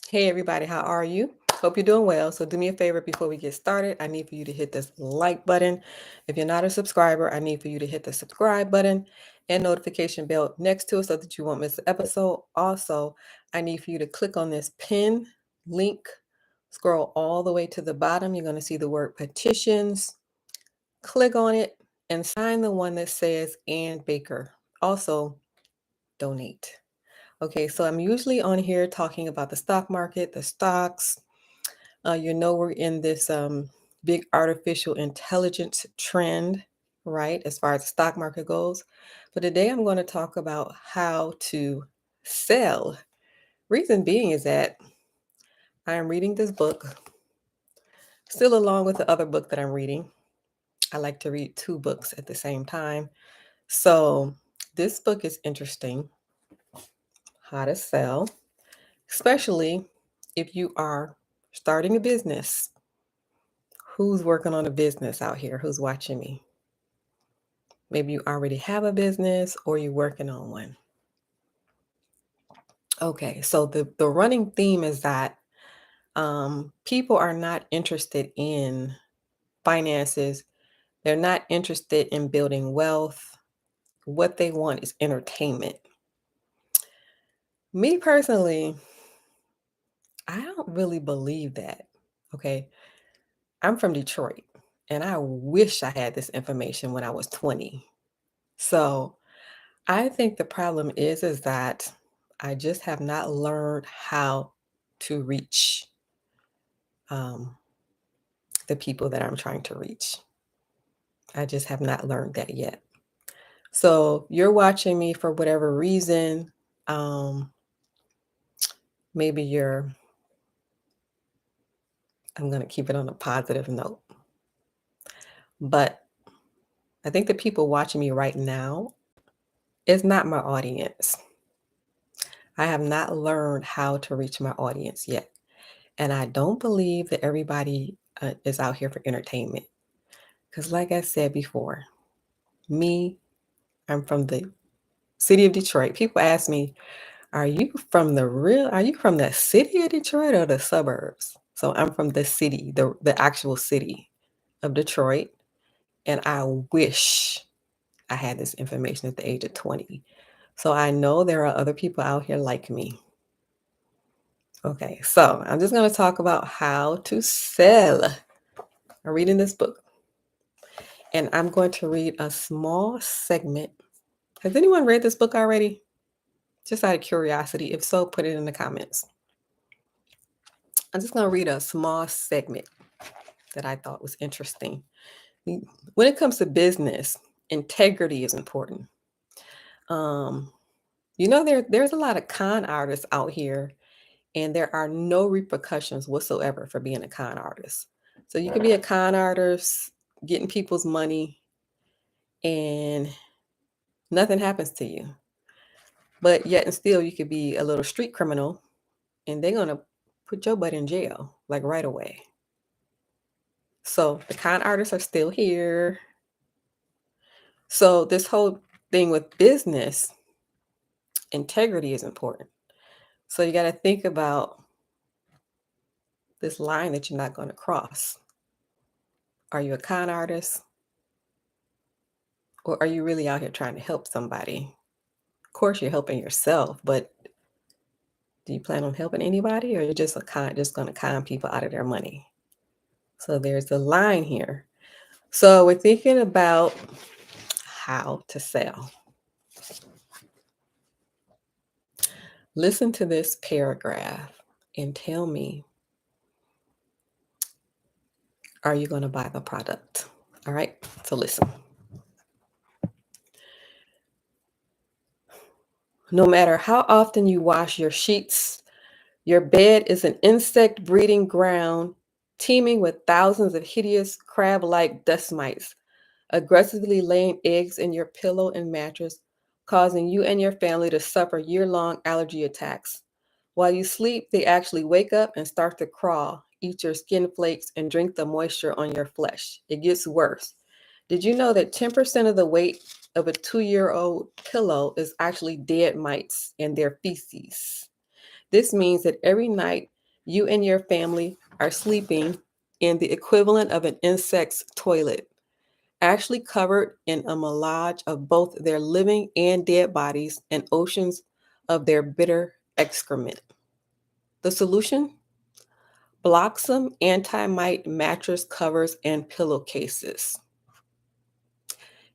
Hey everybody, how are you? Hope you're doing well. So do me a favor before we get started. I need for you to hit this like button. If you're not a subscriber, I need for you to hit the subscribe button and notification bell next to it so that you won't miss an episode. Also, I need for you to click on this pin link, scroll all the way to the bottom. You're going to see the word petitions. Click on it and sign the one that says Ann Baker. Also, donate. Okay, so I'm usually on here talking about the stock market, the stocks. We're in this big artificial intelligence trend, right, as far as the stock market goes. But today I'm going to talk about how to sell. Reason being is that I am reading this book, still along with the other book that I'm reading. I like to read two books at the same time. So this book is interesting, How to Sell, especially if you are starting a business. Who's working on a business out here? Who's watching me? Maybe you already have a business or you're working on one. Okay, so the running theme is that people are not interested in finances. They're not interested in building wealth. What they want is entertainment. Me personally, I don't really believe that. Okay, I'm from Detroit and I wish I had this information when I was 20. So I think the problem is that I just have not learned how to reach um, the people that I'm trying to reach. I just have not learned that yet. So you're watching me for whatever reason. Um, maybe I'm going to keep it on a positive note. But I think the people watching me right now is not my audience. I have not learned how to reach my audience yet. And I don't believe that everybody is out here for entertainment. Because, like I said before, me, I'm from the city of Detroit. People ask me, are you from the city of Detroit or the suburbs? So I'm from the city, the actual city of Detroit. And I wish I had this information at the age of 20. So I know there are other people out here like me. Okay, so I'm just going to talk about how to sell. I'm reading this book. And I'm going to read a small segment. Has anyone read this book already? Just out of curiosity. If so, put it in the comments. I'm just going to read a small segment that I thought was interesting. When it comes to business, integrity is important. There's a lot of con artists out here, and there are no repercussions whatsoever for being a con artist. So you can be a con artist, getting people's money, and nothing happens to you. But yet and still, you could be a little street criminal, and they're going to put your butt in jail, like right away. So the con artists are still here. So this whole thing with business, integrity is important. So you got to think about this line that you're not going to cross. Are you a con artist? Or are you really out here trying to help somebody? Of course, you're helping yourself, but do you plan on helping anybody, or you're just going to con people out of their money? So there's a line here. So we're thinking about how to sell. Listen to this paragraph and tell me, are you going to buy the product? All right, so listen. No matter how often you wash your sheets, your bed is an insect breeding ground teeming with thousands of hideous crab like dust mites, aggressively laying eggs in your pillow and mattress, causing you and your family to suffer year-long allergy attacks. While you sleep, they actually wake up and start to crawl, eat your skin flakes, and drink the moisture on your flesh. It gets worse. Did you know that 10% of the weight of a 2-year-old pillow is actually dead mites and their feces? This means that every night You and your family are sleeping in the equivalent of an insect's toilet, actually covered in a melange of both their living and dead bodies and oceans of their bitter excrement. The solution? Bloxam anti-mite mattress covers and pillowcases.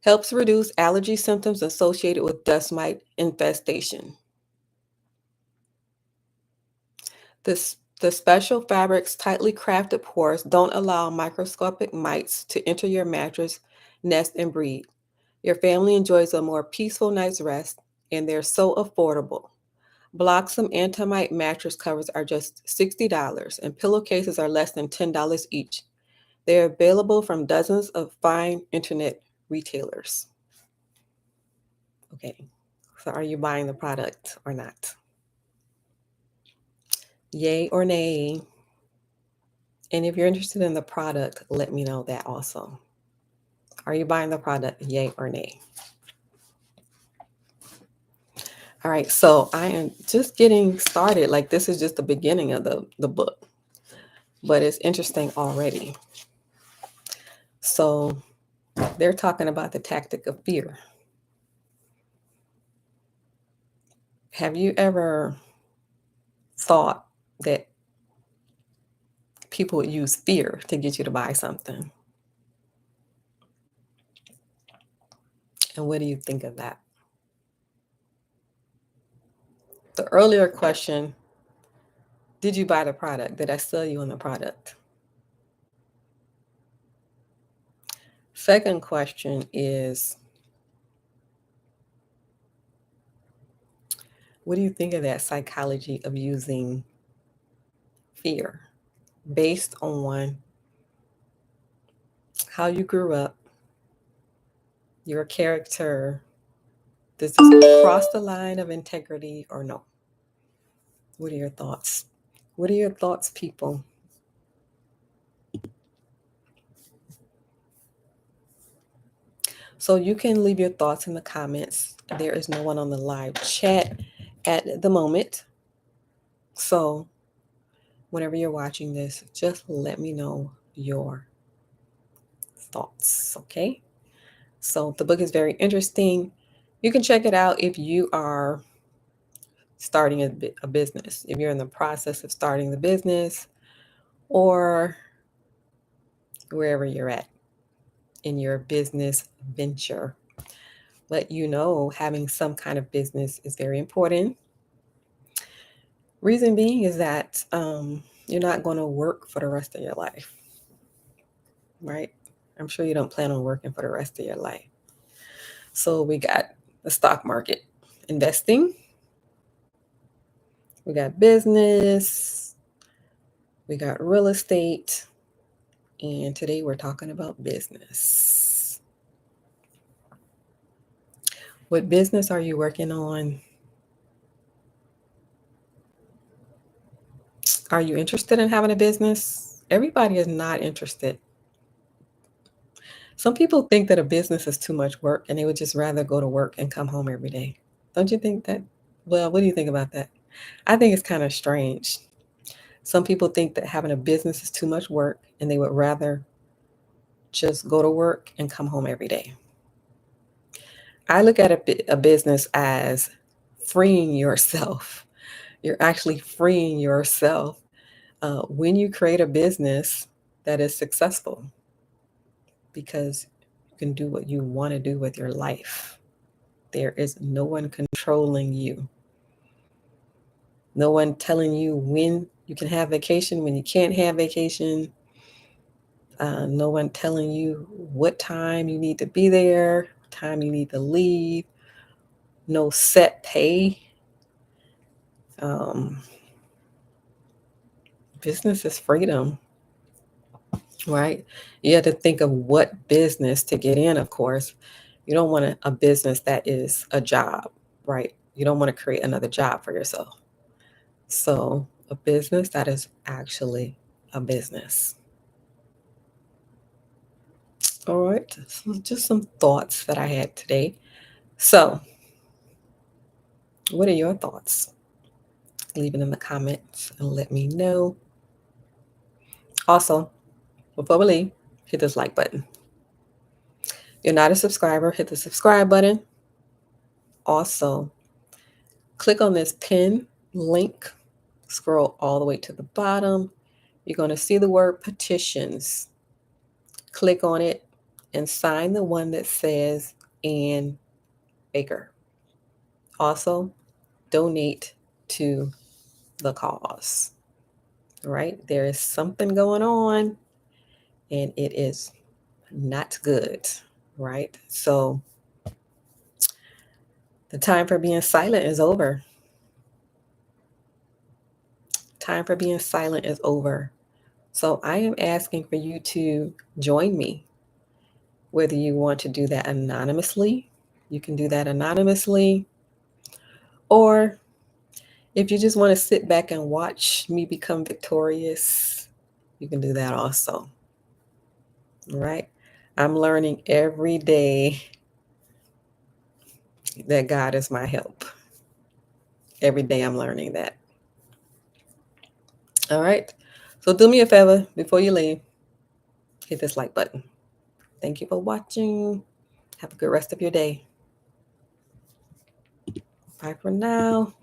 Helps reduce allergy symptoms associated with dust mite infestation. The special fabric's tightly crafted pores don't allow microscopic mites to enter your mattress, nest, and breed. Your family enjoys a more peaceful night's rest, and they're so affordable. Bloxam anti-mite mattress covers are just $60, and pillowcases are less than $10 each. They're available from dozens of fine internet retailers. Okay, so are you buying the product or not? Yay or nay? And if you're interested in the product, let me know that also. Are you buying the product? Yay or nay? All right, so I am just getting started. Like, this is just the beginning of the book, but it's interesting already. So they're talking about the tactic of fear. Have you ever thought that people would use fear to get you to buy something? And what do you think of that? The earlier question, did you buy the product? Did I sell you on the product? Second question is, what do you think of that psychology of using fear based on how you grew up, your character? Does this cross the line of integrity or no? What are your thoughts? What are your thoughts, people? So you can leave your thoughts in the comments. There is no one on the live chat at the moment. So whenever you're watching this, just let me know your thoughts, okay? So the book is very interesting. You can check it out if you are starting a business, if you're in the process of starting the business, or wherever you're at in your business venture. Let you know having some kind of business is very important. Reason being is that you're not going to work for the rest of your life, right? I'm sure you don't plan on working for the rest of your life. So we got the stock market, investing, we got business, we got real estate, and today we're talking about business. What business are you working on? Are you interested in having a business? Everybody is not interested. Some people think that a business is too much work and they would just rather go to work and come home every day. Don't you think that? Well, what do you think about that? I think it's kind of strange. Some people think that having a business is too much work and they would rather just go to work and come home every day. I look at a business as freeing yourself. You're actually freeing yourself when you create a business that is successful, because you can do what you want to do with your life. There is no one controlling you. No one telling you when you can have vacation, when you can't have vacation. No one telling you what time you need to be there, what time you need to leave. No set pay. Business is freedom, right? You have to think of what business to get in, of course. You don't want a business that is a job, right? You don't want to create another job for yourself. So a business that is actually a business. All right, so just some thoughts that I had today. So what are your thoughts? leave it in the comments and let me know. Also, before we leave, hit this like button. If you're not a subscriber, hit the subscribe button. Also, click on this pin link, scroll all the way to the bottom. You're going to see the word petitions. Click on it and sign the one that says Ann Baker. Also, donate to the cause. All right? There is something going on and it is not good, right? So the time for being silent is over. Time for being silent is over. So I am asking for you to join me. Whether you want to do that anonymously, you can do that anonymously. Or if you just want to sit back and watch me become victorious, you can do that also. All right? I'm learning every day that God is my help. Every day I'm learning that. All right? So do me a favor before you leave, hit this like button. Thank you for watching. Have a good rest of your day. Bye for now.